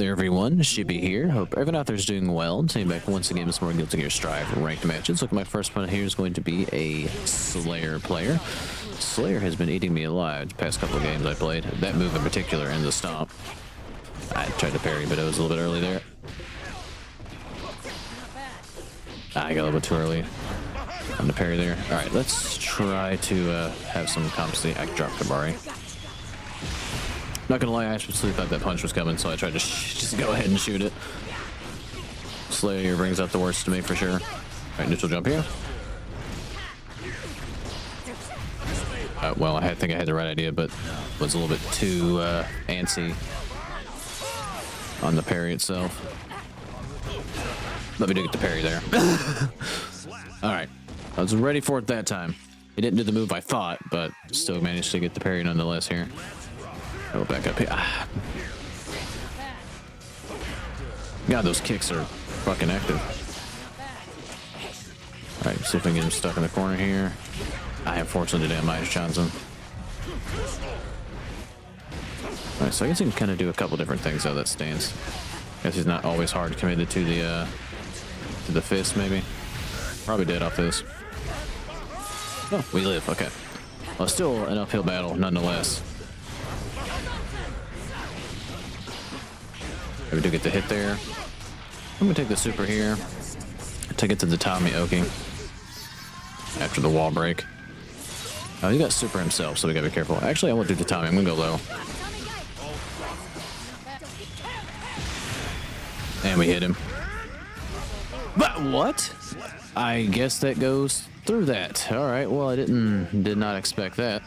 There everyone, Shippy here. Hope everyone out there is doing well. Taking back once again some more Guilty Gear Strive ranked matches. Look, my first opponent here is going to be a Slayer player. Slayer has been eating me alive the past couple of games I played. That move in particular and the stomp. I tried to parry, but it was a little bit early there. I got a little bit too early on the parry there. Alright, let's try to have some competency. I dropped Kabari. Not gonna lie, I actually thought that punch was coming, so I tried to just go ahead and shoot it. Slayer brings out the worst to me for sure. Alright, neutral jump here. Well, I think I had the right idea, but was a little bit too antsy on the parry itself. Let me do get the parry there. Alright, I was ready for it that time. He didn't do the move I thought, but still managed to get the parry nonetheless here. Go back up here. Ah. God, those kicks are fucking active. Alright, see if we can get him stuck in the corner here. I unfortunately didn't have Johnson. Alright, so I guess he can kind of do a couple different things out of that stance. Guess he's not always hard committed to the fist, maybe. Probably dead off this. Oh, we live. Okay. Well, still an uphill battle, nonetheless. We do get the hit there. I'm gonna take the super here. Take it to the Tommy Oki after the wall break. Oh, he got super himself, so we gotta be careful. Actually, I won't do the Tommy. I'm gonna go low. And we hit him. But what? I guess that goes through that. All right. Well, I did not expect that.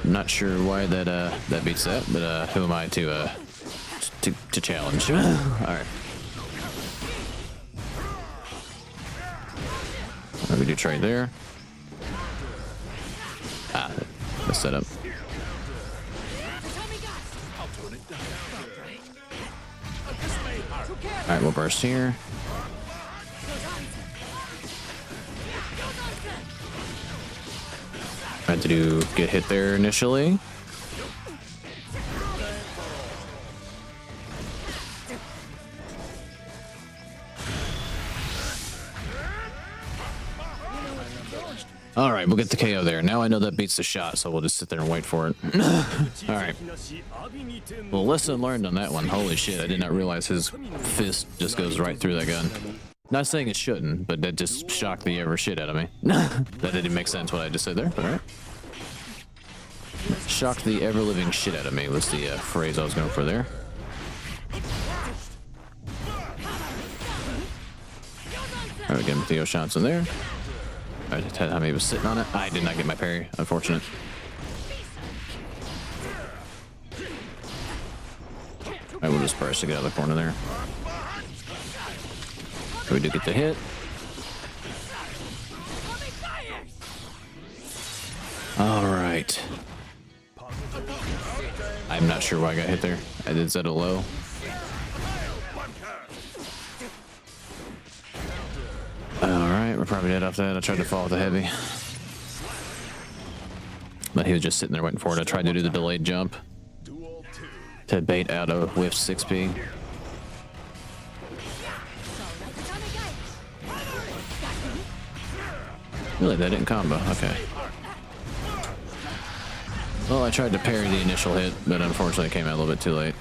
Not sure why that beats that, but who am I to challenge? All right. We do trade there. Ah, the setup. All right, we'll burst here. Tried to get hit there initially. All right, we'll get the KO there. Now I know that beats the shot, so we'll just sit there and wait for it. All right. Well, lesson learned on that one. Holy shit, I did not realize his fist just goes right through that gun. Not saying it shouldn't, but that just shocked the ever shit out of me. That didn't make sense what I just said there, but all right. Shocked the ever-living shit out of me was the phrase I was going for there. All right, again, Theo Johnson there. I just had how he was sitting on it. I did not get my parry. Unfortunate. I will just burst to get out of the corner there. We do get the hit. All right. I'm not sure why I got hit there. I did set it low. Alright, we're probably dead off that. I tried to fall with the heavy. But he was just sitting there waiting for it. I tried to do the delayed jump to bait out a whiff 6P. Really, that didn't combo. Okay. Well, I tried to parry the initial hit, but unfortunately it came out a little bit too late.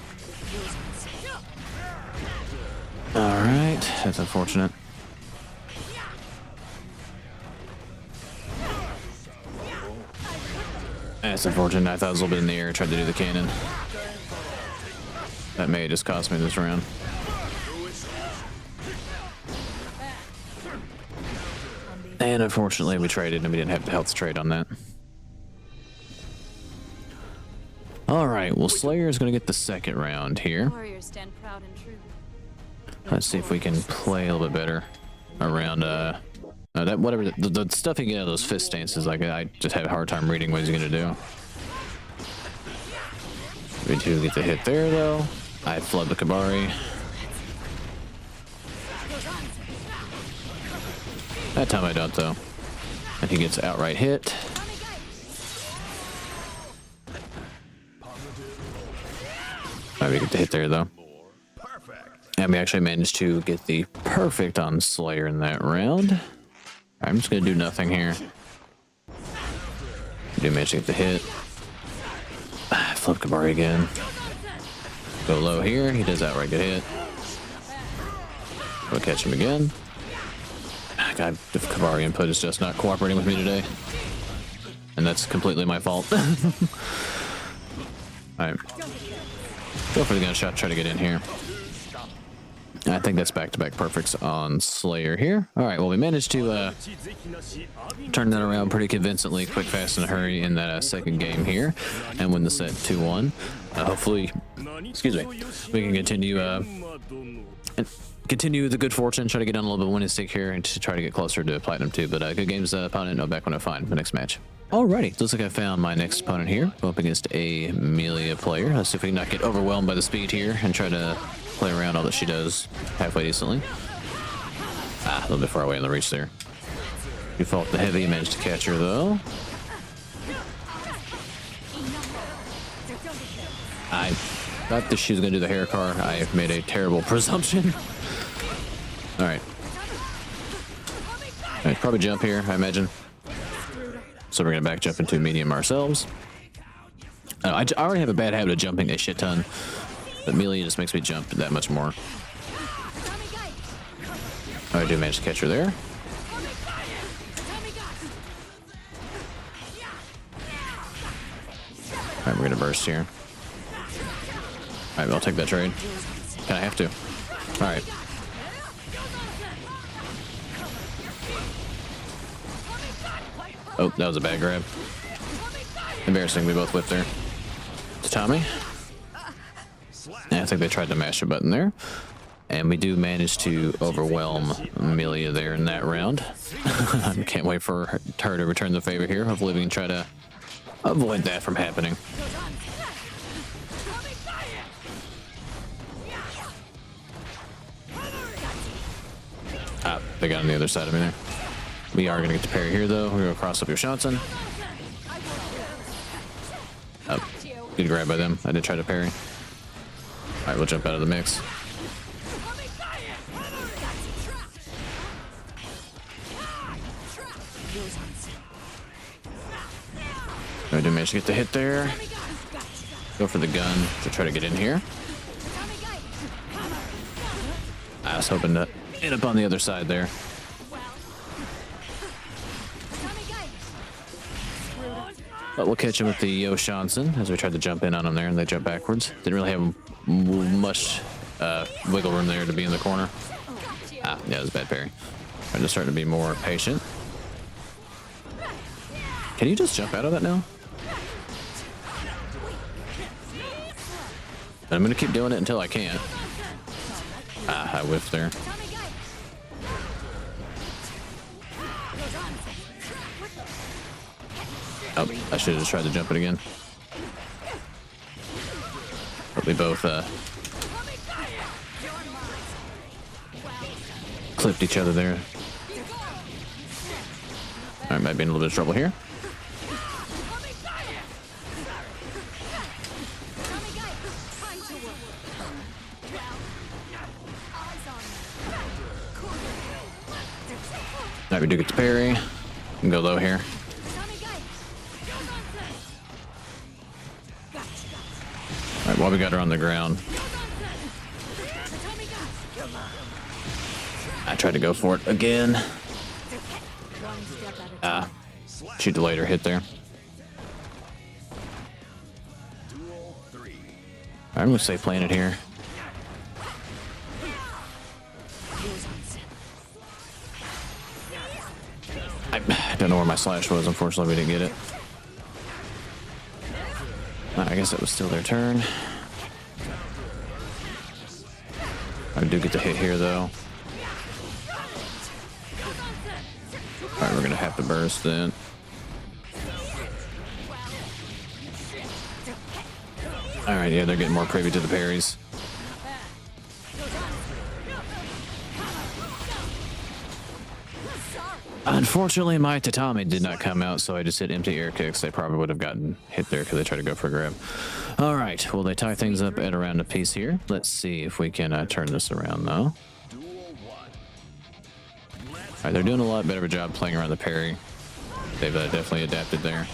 Alright, that's unfortunate. That's unfortunate. I thought it was a little bit in the air. Tried to do the cannon. That may have just cost me this round. And unfortunately, we traded and we didn't have the health trade on that. All right. Well, Slayer is going to get the second round here. Let's see if we can play a little bit better around that whatever the stuff you get out of those fist stances, like I just have a hard time reading what he's gonna do. We do get the hit there though. I flood the Kabari. That time I don't though. And he gets outright hit. Alright, we get the hit there though. And we actually managed to get the perfect on Slayer in that round. I'm just gonna do nothing here. Do manage to get the hit. Flip Kabari again. Go low here. He does outright get hit. We'll catch him again. God, the Kabari input is just not cooperating with me today. And that's completely my fault. Alright. Go for the gunshot, try to get in here. I think that's back-to-back perfects on Slayer here. Alright, well we managed to turn that around pretty convincingly, quick, fast, and hurry in that second game here, and win the set 2-1. Hopefully, excuse me, we can continue the good fortune, try to get on a little bit of winning streak here, and to try to get closer to Platinum 2. But good games, opponent. I'll back when I find the next match. Alrighty, looks like I found my next opponent here. Go up against a Millia player. Let's see if we can not get overwhelmed by the speed here and try to play around all that she does halfway decently. A little bit far away in the reach there. You fought the heavy, managed to catch her though. I thought that she was going to do the hair car. I made a terrible presumption. Alright. Alright, probably jump here, I imagine. So we're going to back jump into medium ourselves. I already have a bad habit of jumping a shit ton, but Millia just makes me jump that much more. I do manage to catch her there. Alright, we're going to burst here. Alright, I'll take that trade. Can I have to? Alright. Oh, that was a bad grab. Embarrassing, we both whipped there. To Tommy. Yeah, I think they tried to mash a button there. And we do manage to overwhelm Millia there in that round. I can't wait for her to return the favor here. Hopefully we can try to avoid that from happening. They got on the other side of me there. We are going to get to parry here, though. We're going to cross up your Shansen. Oh, good grab by them. I did try to parry. All right, we'll jump out of the mix. I do manage to get the hit there. Go for the gun to try to get in here. I was hoping to end up on the other side there. But we'll catch him with the Yo Shansen as we tried to jump in on him there, and they jump backwards. Didn't really have much wiggle room there to be in the corner. Yeah, it was a bad parry. I'm just starting to be more patient. Can you just jump out of that now? And I'm going to keep doing it until I can't. I whiffed there. Oh, I should have just tried to jump it again. But we both clipped each other there. Alright, might be in a little bit of trouble here. Alright, we do get to parry. We can go low here. Alright, while we got her on the ground, I tried to go for it again. She delayed her hit there. I'm going to say playing it here. I don't know where my slash was. Unfortunately, we didn't get it. I guess it was still their turn. I do get the hit here, though. Alright, we're going to have to burst then. Alright, yeah, they're getting more privy to the parries. Unfortunately, my tatami did not come out, so I just hit empty air kicks. They probably would have gotten hit there because they tried to go for a grab. All right, well, they tie things up at around a piece here. Let's see if we can turn this around, though. All right, they're doing a lot better of a job playing around the parry. They've definitely adapted there.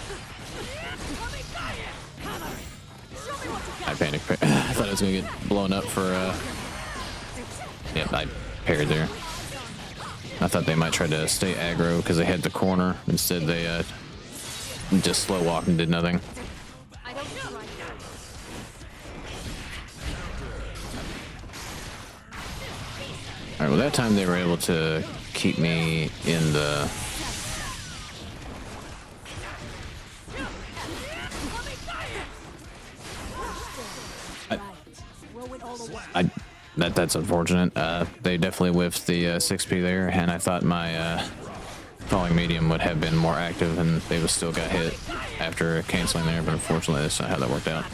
I panicked. I thought I was going to get blown up for... Yep, I parried there. I thought they might try to stay aggro because they had the corner. Instead, they just slow walked and did nothing. All right, well, that time they were able to keep me in the... That's unfortunate. They definitely whiffed the 6P there, and I thought my falling medium would have been more active, and they would still got hit after canceling there, but unfortunately that's not how that worked out.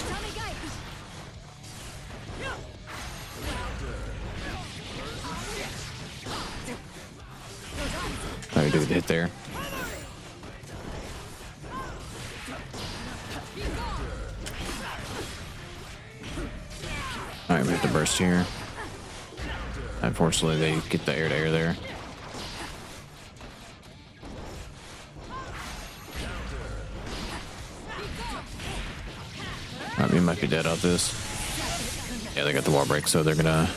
Oh, we did hit there. All right, we have to burst here. Unfortunately, they get the air-to-air there. We might be dead off this. Yeah, they got the wall break, so they're gonna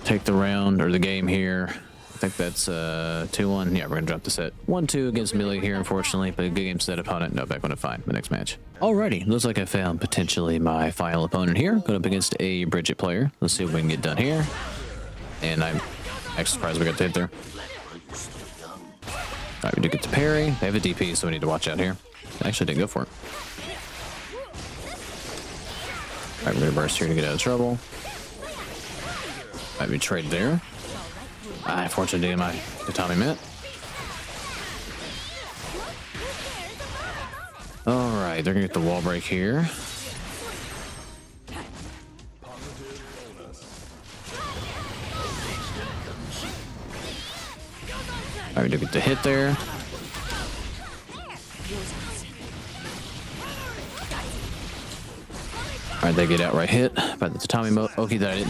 take the round or the game here. I think that's 2-1. Yeah, we're gonna drop the set. 1-2 against Millia here, unfortunately, but a good game set opponent. No, back on to find the next match. Alrighty, looks like I found potentially my final opponent here. Going up against a Bridget player. Let's see what we can get done here. And I'm actually surprised we got the hit there. Alright, we do get the parry. They have a DP, so we need to watch out here. I actually didn't go for it. Alright, we're gonna burst here to get out of trouble. Alright, we trade there. Unfortunately, my tatami met. Alright, they're gonna get the wall break here. Alright, we do get the hit there. Alright, they get outright hit by the tatami Oki that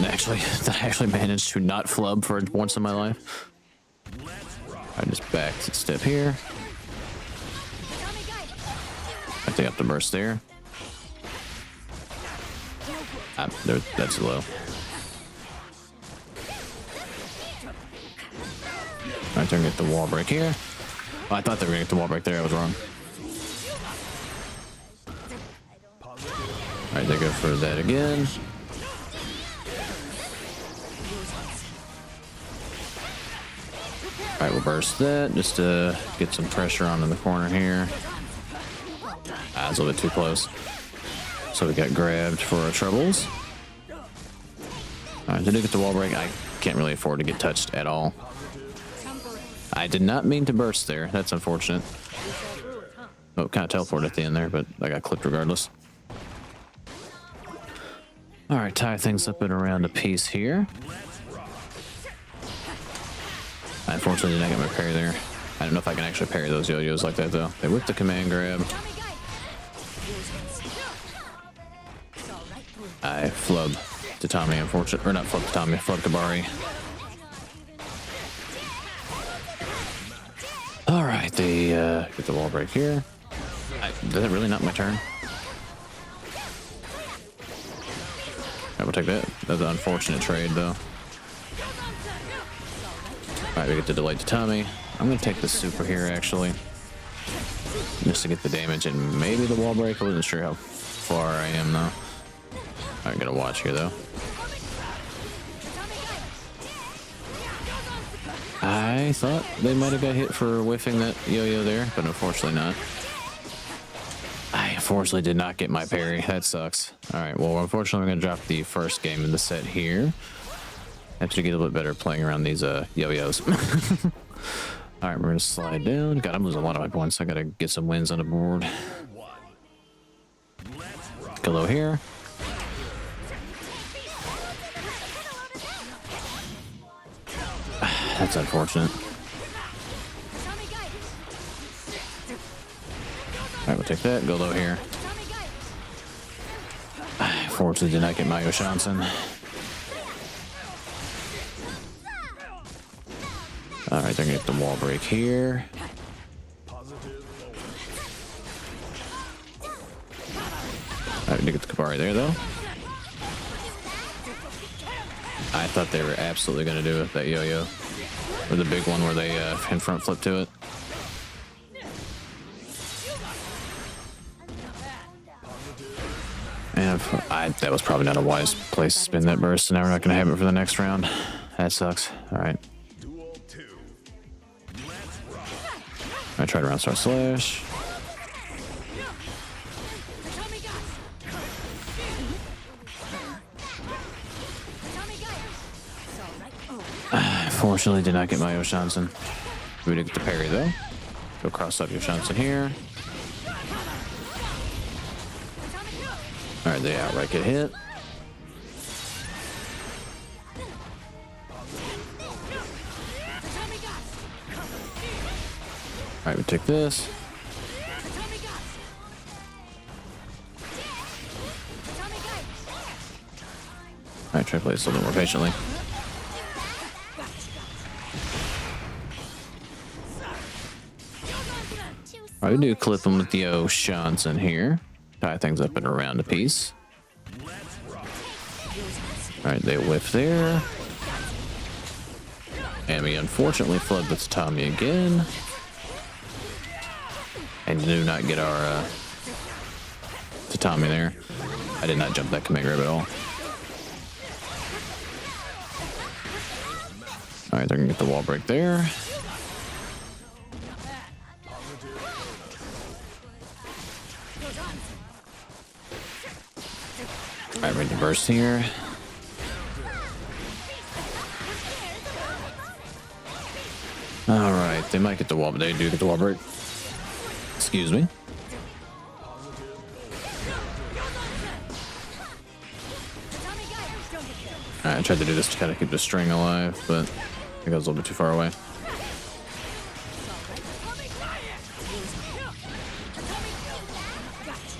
I actually managed to not flub for once in my life. I just back step here. I think I have to burst there. That's low. Alright, they're gonna get the wall break here. Oh, I thought they were gonna get the wall break there. I was wrong. Alright, they go for that again. Alright, we'll burst that just to get some pressure on in the corner here. It's a little bit too close. So we got grabbed for our troubles. Alright, they do get the wall break. I can't really afford to get touched at all. I did not mean to burst there. That's unfortunate. Oh, kind of teleported at the end there, but I got clipped regardless. Alright, tie things up at around a piece here. I unfortunately did not get my parry there. I don't know if I can actually parry those yo-yos like that, though. They whip the command grab. I flub tatami, unfortunately. Or not flub tatami, flub Kabari. Alright, they get the wall break here. Is that really not my turn? I will take that. That's an unfortunate trade, though. Alright, we get the delayed tatami. I'm going to take the super here, actually. Just to get the damage and maybe the wall break. I wasn't sure how far I am, though. Alright, gotta watch here, though. I thought they might have got hit for whiffing that yo-yo there, but unfortunately not. I unfortunately did not get my parry. That sucks. Alright, well, unfortunately, I'm going to drop the first game in the set here. Have to get a little bit better playing around these yo-yos. Alright, we're going to slide down. God, I'm losing a lot of my points. I got to get some wins on the board. Go low here. That's unfortunate. take that, go low here. Fortunately, did not get my Yoshansen. Alright, they're gonna get the wall break here. Alright, to get the Kabari there, though. I thought they were absolutely gonna do it, that yo-yo. Or the big one where they in front flip to it. And that was probably not a wise place to spin that burst, so now we're not gonna have it for the next round. That sucks. Alright. I tried around star slash. Fortunately, did not get my Yoshansen. We did get the parry though. Go cross up Yoshansen here. Alright, they outright get hit. Alright, we take this. Alright, try to play this a little more patiently. Alright, we do clip him with the Yoshansen here. Tie things up and around a piece. Alright, they whiff there. And we unfortunately flood the tatami again. And do not get our tatami there. I did not jump that command grab at all. Alright, they're gonna get the wall break there. Alright, ready to burst here. Alright, they might get the wall, but they do get the wall break. Excuse me. Alright, I tried to do this to kind of keep the string alive, but I think I was a little bit too far away.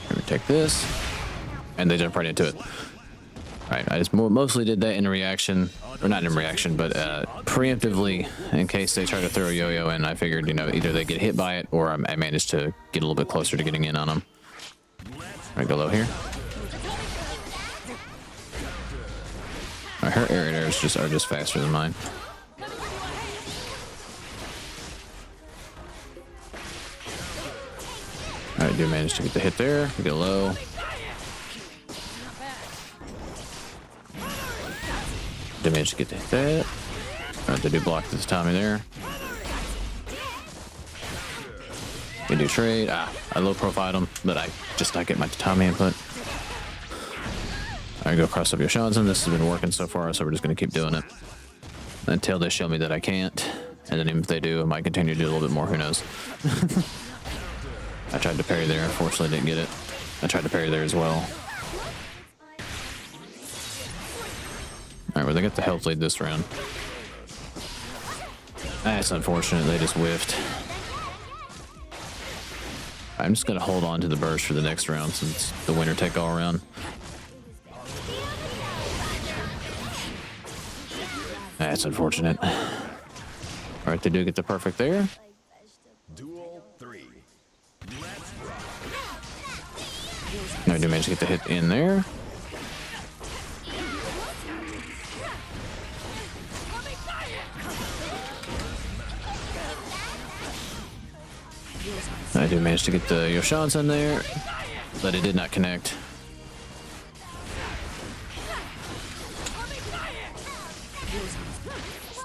Let me take this. And they jump right into it. Alright, I just mostly did that in reaction, or not in reaction, but preemptively, in case they try to throw a yo-yo in. I figured, you know, either they get hit by it, or I managed to get a little bit closer to getting in on them. Alright, go low here. Alright, her air airs are just faster than mine. Alright, do manage to get the hit there. We get low. Did manage to get to hit that. Alright, they do block this Tommy there. We do trade. I low profiled them, but I just not get my Tommy input. I go cross up Yoshansen. This has been working so far, so we're just going to keep doing it until they show me that I can't. And then even if they do, I might continue to do a little bit more. Who knows? I tried to parry there. Unfortunately, didn't get it. I tried to parry there as well. Alright, well, they got the health lead this round. That's unfortunate. They just whiffed. I'm just going to hold on to the burst for the next round since the winner take all round. That's unfortunate. Alright, they do get the perfect there. I do manage to get the hit in there. I do manage to get the Yoshansen there, but it did not connect.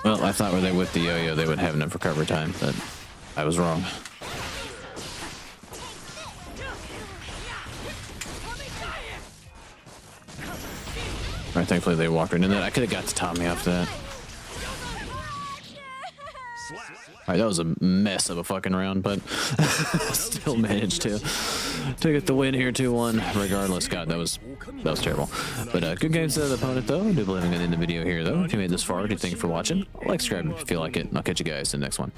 Well, I thought where they whipped the yo-yo, they would have enough recovery time, but I was wrong. Alright, thankfully they walked right into that. I could have got to Tommy off that. Alright, that was a mess of a fucking round, but still managed to get the win here 2-1. Regardless, God, that was terrible. But good game to the opponent, though. I do believe I'm going to end the video here, though. If you made this far, do thank you for watching. Like, subscribe if you feel like it, and I'll catch you guys in the next one.